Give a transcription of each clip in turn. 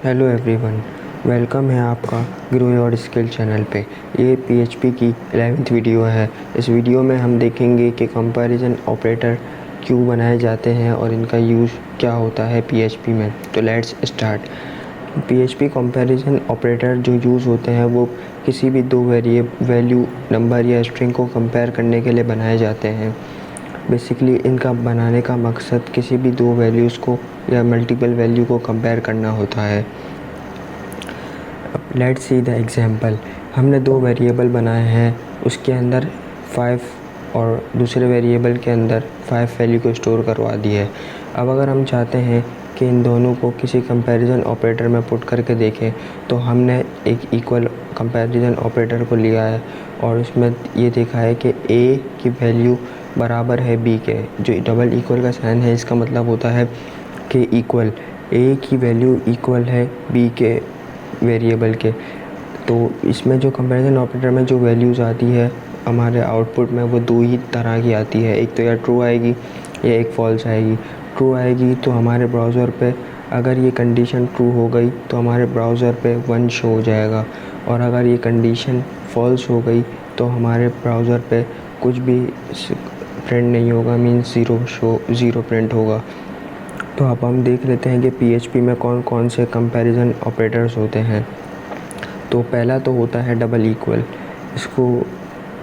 Hello everyone, welcome है आपका grow your skill channel पे। ये पीएचपी की 11वीं वीडियो है। इस वीडियो में हम देखेंगे कि कंपैरिजन ऑपरेटर क्यों बनाए जाते हैं और इनका यूज़ क्या होता है पीएचपी में। तो let's start. PHP comparison operator जो यूज़ होते हैं वो किसी भी दो वैल्यू नंबर या स्ट्रिंग को कंपेयर करने के लिए बनाए जाते हैं। बेसिकली इनका बनाने का मकसद किसी भी दो वैल्यूज़ को या मल्टीपल वैल्यू को कंपेयर करना होता है। Let's see the example. हमने दो वेरिएबल बनाए हैं, उसके अंदर 5 और दूसरे वेरिएबल के अंदर 5 वैल्यू को स्टोर करवा दी है। अब अगर हम चाहते हैं कि इन दोनों को किसी कंपैरिजन ऑपरेटर में पुट करके देखें, तो हमने एक इक्वल कंपैरिजन ऑपरेटर को लिया है और उसमें ये देखा है कि a की वैल्यू बराबर है b के। जो डबल इक्वल का साइन है इसका मतलब होता है कि इक्वल a की वैल्यू इक्वल है b के वेरिएबल के। तो इसमें जो कंपैरिजन ऑपरेटर में जो वैल्यूज़ आती है हमारे आउटपुट में, वो दो ही तरह की आती है। एक तो या ट्रू आएगी या एक फॉल्स आएगी। ट्रू आएगी तो हमारे ब्राउज़र पे अगर ये कंडीशन ट्रू हो गई तो हमारे ब्राउज़र पे 1 शो हो जाएगा, और अगर ये कंडीशन फॉल्स हो गई तो हमारे ब्राउज़र पे कुछ भी प्रिंट नहीं होगा, मीन्स ज़ीरो प्रिंट होगा। तो अब हम देख लेते हैं कि पीएचपी में कौन कौन से कंपैरिजन ऑपरेटर्स होते हैं। तो पहला तो होता है डबल इक्वल। इसको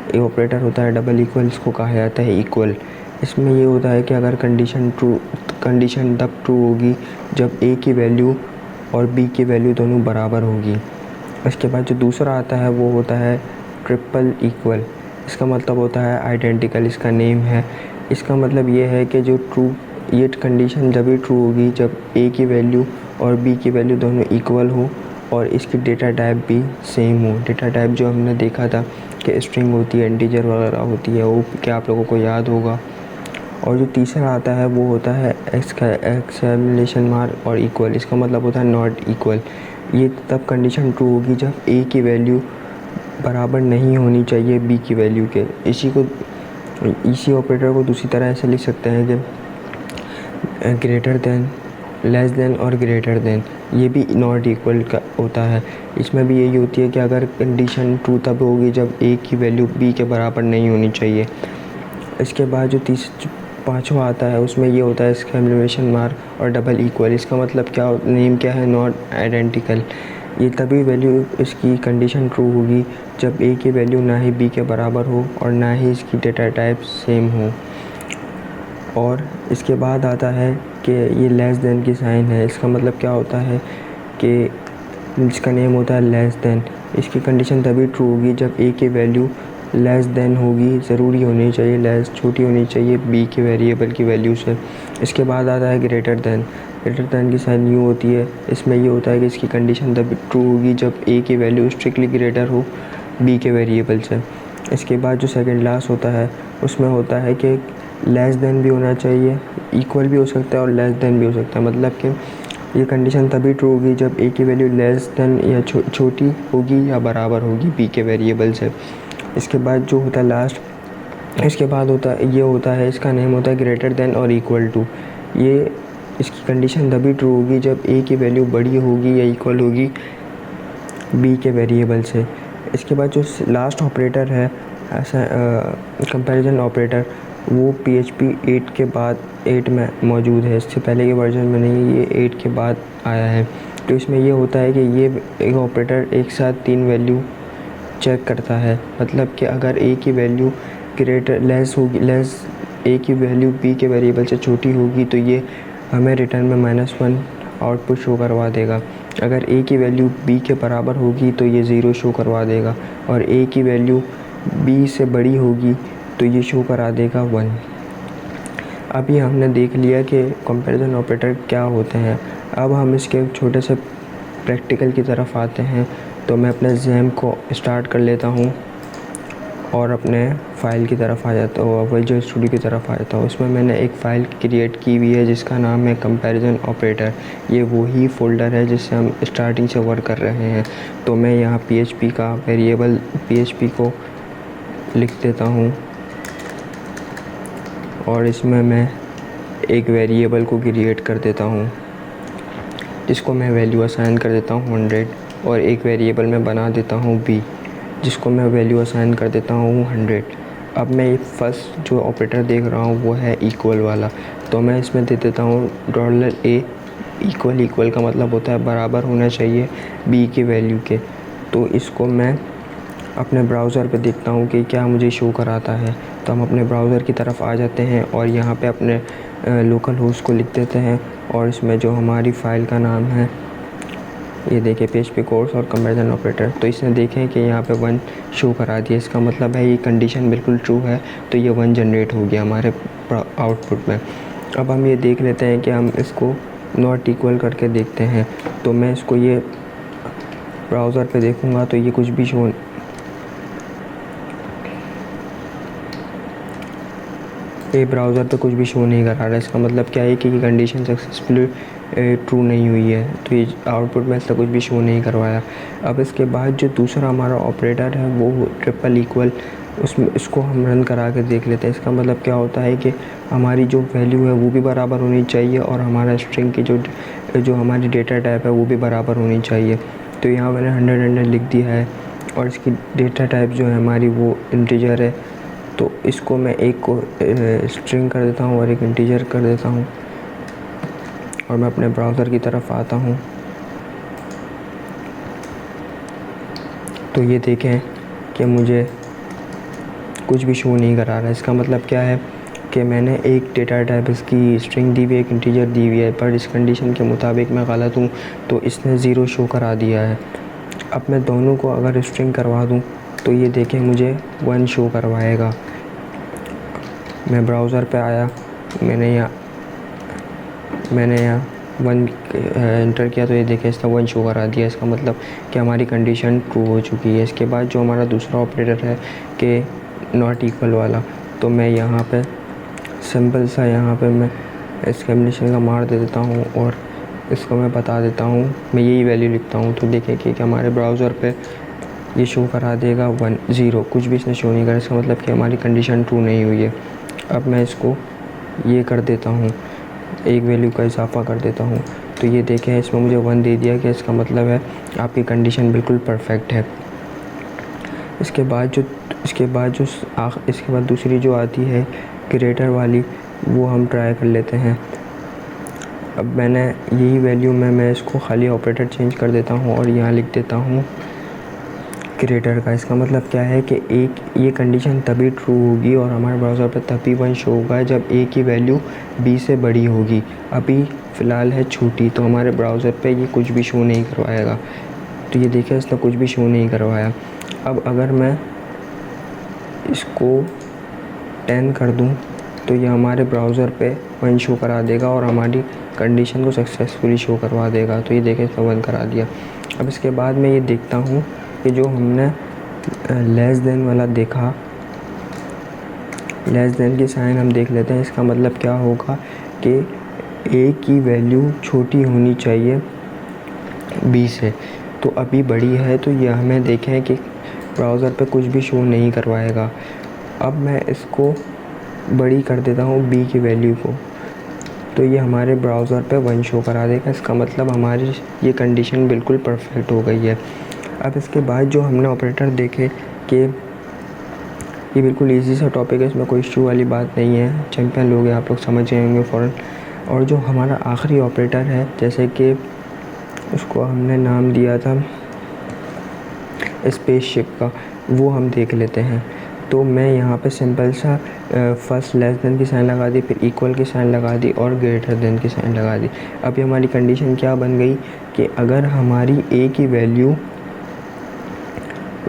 एक ऑपरेटर होता है डबल इक्वल, इसको कहा जाता है इक्वल। इसमें ये होता है कि अगर कंडीशन तब ट्रू होगी जब ए की वैल्यू और बी की वैल्यू दोनों बराबर होगी। इसके बाद जो दूसरा आता है वो होता है ट्रिपल इक्वल। इसका मतलब होता है आइडेंटिकल, इसका नेम है। इसका मतलब ये है कि ये कंडीशन जब भी ट्रू होगी जब ए की वैल्यू और बी की वैल्यू दोनों इक्वल हो और इसकी डेटा टाइप भी सेम हो। डेटा टाइप जो हमने देखा था कि स्ट्रिंग होती है, इंटीजर वगैरह होती है, वो क्या आप लोगों को याद होगा। और जो तीसरा आता है वो होता है एक्सक्लेमेशन मार्क और इक्वल। इसका मतलब होता है नॉट इक्वल। ये तब कंडीशन ट्रू होगी जब ए की वैल्यू बराबर नहीं होनी चाहिए बी की वैल्यू के। इसी ऑपरेटर को दूसरी तरह ऐसे लिख सकते हैं कि ग्रेटर देन, लेस देन और ग्रेटर देन। ये भी नॉट इक्वल का होता है। इसमें भी यही होती है कि अगर कंडीशन ट्रू तब होगी जब ए की वैल्यू बी के बराबर नहीं होनी चाहिए। इसके बाद जो पाँचवा आता है उसमें ये होता है एक्सक्लेमेशन मार्क और डबल इक्वल। इसका मतलब नेम क्या है, नॉट आइडेंटिकल। ये तभी वैल्यू इसकी कंडीशन ट्रू होगी जब ए की वैल्यू ना ही बी के बराबर हो और ना ही इसकी डेटा टाइप सेम हो। और इसके बाद आता है कि ये लेस देन की साइन है। इसका मतलब क्या होता है कि इसका नेम होता है लेस देन। इसकी कंडीशन तभी ट्रू होगी जब ए की वैल्यू लेस देन होगी, ज़रूरी होनी चाहिए, लेस छोटी होनी चाहिए बी के वेरिएबल की वैल्यू से। इसके बाद आता है ग्रेटर देन। ग्रेटर देन की साइन न्यू होती है। इसमें ये होता है कि इसकी कंडीशन तभी ट्रू होगी जब ए की वैल्यू स्ट्रिक्टली ग्रेटर हो बी के वेरिएबल से। इसके बाद जो सेकंड लास्ट होता है उसमें होता है कि लेस देन भी होना चाहिए, इक्वल भी हो सकता है और लेस देन भी हो सकता है। मतलब कि ये कंडीशन तभी ट्रू होगी जब ए की वैल्यू लेस देन या छोटी होगी या बराबर होगी बी के वेरिएबल से। इसके बाद जो होता है लास्ट, इसके बाद होता है इसका नेम होता है ग्रेटर देन और इक्वल टू। ये इसकी कंडीशन तभी ट्रू होगी जब ए की वैल्यू बड़ी होगी या इक्वल होगी बी के वेरिएबल से। इसके बाद जो लास्ट ऑपरेटर है ऐसा कंपैरिजन ऑपरेटर, वो PHP 8 के बाद 8 में मौजूद है। इससे पहले के वर्जन में नहीं, ये 8 के बाद आया है। तो इसमें ये होता है कि ये एक ऑपरेटर एक साथ 3 वैल्यू चेक करता है। मतलब कि अगर ए की वैल्यू लेस ए की वैल्यू बी के वेरिएबल से छोटी होगी तो ये हमें रिटर्न में -1 आउटपुट शो करवा देगा। अगर ए की वैल्यू बी के बराबर होगी तो ये 0 शो करवा देगा, और ए की वैल्यू बी से बड़ी होगी तो ये शो करा देगा 1। अभी हमने देख लिया कि कंपैरिजन ऑपरेटर क्या होते हैं। अब हम इसके छोटे से प्रैक्टिकल की तरफ आते हैं। तो मैं अपने जैम को स्टार्ट कर लेता हूँ और अपने फ़ाइल की तरफ आ जाता हूँ, विजुअल स्टूडियो की तरफ आ जाता हूँ। इसमें मैंने एक फ़ाइल क्रिएट की हुई है जिसका नाम है कंपैरिजन ऑपरेटर। ये वही फ़ोल्डर है जिससे हम स्टार्टिंग से वर्क कर रहे हैं। तो मैं यहाँ PHP का वेरिएबल PHP को लिख देता हूँ और इसमें मैं एक वेरिएबल को क्रिएट कर देता हूँ। जिसको मैं वैल्यू असाइन कर देता हूँ 100 और एक वेरिएबल में बना देता हूँ b जिसको मैं वैल्यू असाइन कर देता हूँ 100। अब मैं फर्स्ट जो ऑपरेटर देख रहा हूँ वो है इक्वल वाला, तो मैं इसमें दे देता हूँ $a इक्वल का मतलब होता है बराबर होना चाहिए b की वैल्यू के। तो इसको मैं अपने ब्राउज़र पे देखता हूँ कि क्या मुझे शो कराता है। तो हम अपने ब्राउज़र की तरफ आ जाते हैं और यहाँ पे अपने लोकल होस्ट को लिख देते हैं और इसमें जो हमारी फ़ाइल का नाम है, ये देखिए PHP कोर्स और कंपैरिजन ऑपरेटर। तो इसने देखें कि यहाँ पे 1 शो करा दिया, इसका मतलब है ये कंडीशन बिल्कुल ट्रू है, तो ये 1 जनरेट हो गया हमारे आउटपुट में। अब हम ये देख लेते हैं कि हम इसको नॉट इक्वल करके देखते हैं। तो मैं इसको ये ब्राउज़र पे देखूँगा तो ये कुछ भी शो ब्राउज़र पे कुछ भी शो नहीं करा रहा है। इसका मतलब क्या है कि कंडीशन सक्सेसफुली ट्रू नहीं हुई है, तो ये आउटपुट में ऐसा कुछ भी शो नहीं करवाया। अब इसके बाद जो दूसरा हमारा ऑपरेटर है वो ट्रिपल इक्वल, उसमें इसको हम रन करा के देख लेते हैं। इसका मतलब क्या होता है कि हमारी जो वैल्यू है वो भी बराबर होनी चाहिए और हमारा स्ट्रिंग की जो हमारी डेटा टाइप है वो भी बराबर होनी चाहिए। तो यहाँ मैंने 100 लिख दिया है और इसकी डेटा टाइप जो है हमारी वो इंटीजर है। तो इसको मैं एक को स्ट्रिंग कर देता हूँ और एक इंटीजर कर देता हूँ और मैं अपने ब्राउज़र की तरफ आता हूँ। तो ये देखें कि मुझे कुछ भी शो नहीं करा रहा है। इसका मतलब क्या है कि मैंने एक डेटा टाइप इसकी स्ट्रिंग दी हुई है, एक इंटीजर दी हुई है, पर इस कंडीशन के मुताबिक मैं गलत हूँ तो इसने 0 शो करा दिया है। अब मैं दोनों को अगर स्ट्रिंग करवा दूँ तो ये देखें मुझे 1 शो करवाएगा। मैं ब्राउज़र पे आया, मैंने यहाँ 1 एंटर किया तो ये देखें इसने 1 शो करा दिया। इसका मतलब कि हमारी कंडीशन ट्रू हो चुकी है। इसके बाद जो हमारा दूसरा ऑपरेटर है कि नॉट इक्वल वाला, तो मैं यहाँ पे सिंपल सा यहाँ पे मैं एक्सक्लेमेशन का मार दे देता हूँ और इसको मैं बता देता हूँ, मैं यही वैल्यू लिखता हूँ। तो देखें कि हमारे ब्राउज़र पे ये शो करा देगा 1 0, कुछ भी इसने शो नहीं करा। इसका मतलब कि हमारी कंडीशन ट्रू नहीं हुई है। अब मैं इसको ये कर देता हूँ, एक वैल्यू का इजाफा कर देता हूँ। तो ये देखें इसमें मुझे 1 दे दिया कि इसका मतलब है आपकी कंडीशन बिल्कुल परफेक्ट है। इसके बाद दूसरी जो आती है ग्रेटर वाली, वो हम ट्राई कर लेते हैं। अब मैंने यही वैल्यू में मैं इसको खाली ऑपरेटर चेंज कर देता हूँ और यहाँ लिख देता हूँ ग्रेटर का। इसका मतलब क्या है कि ये कंडीशन तभी ट्रू होगी और हमारे ब्राउज़र पर तभी 1 शो होगा जब a की वैल्यू b से बड़ी होगी। अभी फ़िलहाल है छोटी, तो हमारे ब्राउज़र पे ये कुछ भी शो नहीं करवाएगा। तो ये देखिए इसने कुछ भी शो नहीं करवाया। अब अगर मैं इसको 10 कर दूं तो ये हमारे ब्राउज़र पे 1 शो करा देगा और हमारी कंडीशन को सक्सेसफुली शो करवा देगा। तो ये देखें इसने 1 करा दिया। अब इसके बाद मैं ये देखता हूँ कि जो हमने लेस देन वाला देखा, लेस देन की साइन हम देख लेते हैं। इसका मतलब क्या होगा कि a की वैल्यू छोटी होनी चाहिए b से, तो अभी बड़ी है, तो यह हमें देखें कि ब्राउज़र पे कुछ भी शो नहीं करवाएगा। अब मैं इसको बड़ी कर देता हूँ b की वैल्यू को, तो ये हमारे ब्राउज़र पे 1 शो करा देगा। इसका मतलब हमारी ये कंडीशन बिल्कुल परफेक्ट हो गई है। अब इसके बाद जो हमने ऑपरेटर देखे कि ये बिल्कुल इजी सा टॉपिक है, इसमें कोई इशू वाली बात नहीं है। चैम्पियन लोग हैं, आप लोग समझ जाएंगे फ़ौरन। और जो हमारा आखिरी ऑपरेटर है, जैसे कि उसको हमने नाम दिया था स्पेसशिप का, वो हम देख लेते हैं। तो मैं यहाँ पे सिंपल सा फर्स्ट लेस देन की साइन लगा दी, फिर इक्वल की साइन लगा दी और ग्रेटर देन की साइन लगा दी। अब ये हमारी कंडीशन क्या बन गई कि अगर हमारी a की वैल्यू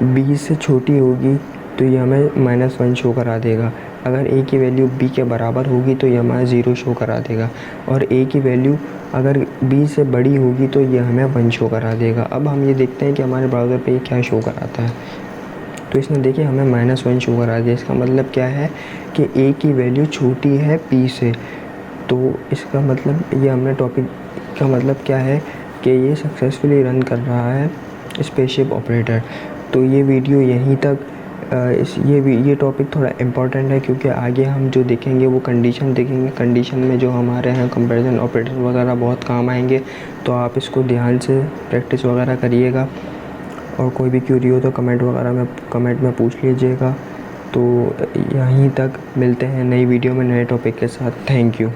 b से छोटी होगी तो ये हमें -1 शो करा देगा। अगर a की वैल्यू b के बराबर होगी तो ये हमें 0 शो करा देगा और a की वैल्यू अगर b से बड़ी होगी तो ये हमें 1 शो करा देगा। अब हम ये देखते हैं कि हमारे ब्राउज़र पे ये क्या शो कराता है। तो इसने देखिए हमें -1 शो करा दिया। इसका मतलब क्या है कि a की वैल्यू छोटी है b से, तो इसका मतलब ये हमने टॉपिक का मतलब क्या है कि ये सक्सेसफुली रन कर रहा है स्पेसशिप ऑपरेटर। तो ये वीडियो यहीं तक ये टॉपिक थोड़ा इम्पोर्टेंट है, क्योंकि आगे हम जो देखेंगे वो कंडीशन देखेंगे। कंडीशन में जो हमारे हैं कंपैरिजन ऑपरेटर वगैरह बहुत काम आएंगे, तो आप इसको ध्यान से प्रैक्टिस वगैरह करिएगा। और कोई भी क्यूरी हो तो कमेंट में पूछ लीजिएगा। तो यहीं तक मिलते हैं नई वीडियो में नए टॉपिक के साथ। Thank you.